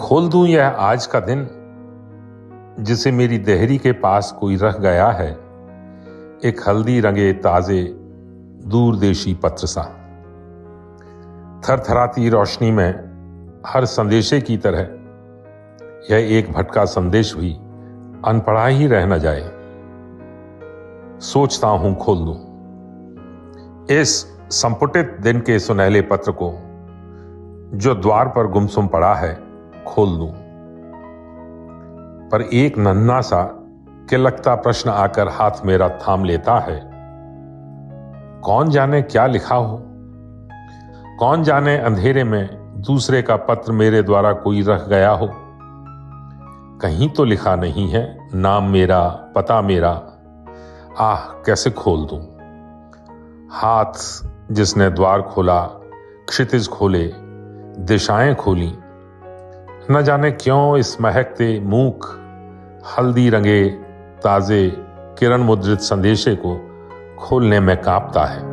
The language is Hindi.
खोल दूं यह आज का दिन जिसे मेरी देहरी के पास कोई रख गया है, एक हल्दी रंगे ताजे दूरदेशी पत्र सा। थरथराती रोशनी में हर संदेशे की तरह यह एक भटका संदेश भी अनपढ़ा ही रह न जाए। सोचता हूं खोल दूं इस संपुटित दिन के सुनहले पत्र को जो द्वार पर गुमसुम पड़ा है, खोल दूं। पर एक नन्हा सा किलकता प्रश्न आकर हाथ मेरा थाम लेता है। कौन जाने क्या लिखा हो, कौन जाने अंधेरे में दूसरे का पत्र मेरे द्वारा कोई रख गया हो। कहीं तो लिखा नहीं है नाम मेरा, पता मेरा। आह, कैसे खोल दूं। हाथ जिसने द्वार खोला, क्षितिज खोले, दिशाएं खोली। न जाने क्यों इस महकते मूक हल्दी रंगे ताजे किरण मुद्रित संदेशे को खोलने में कांपता है।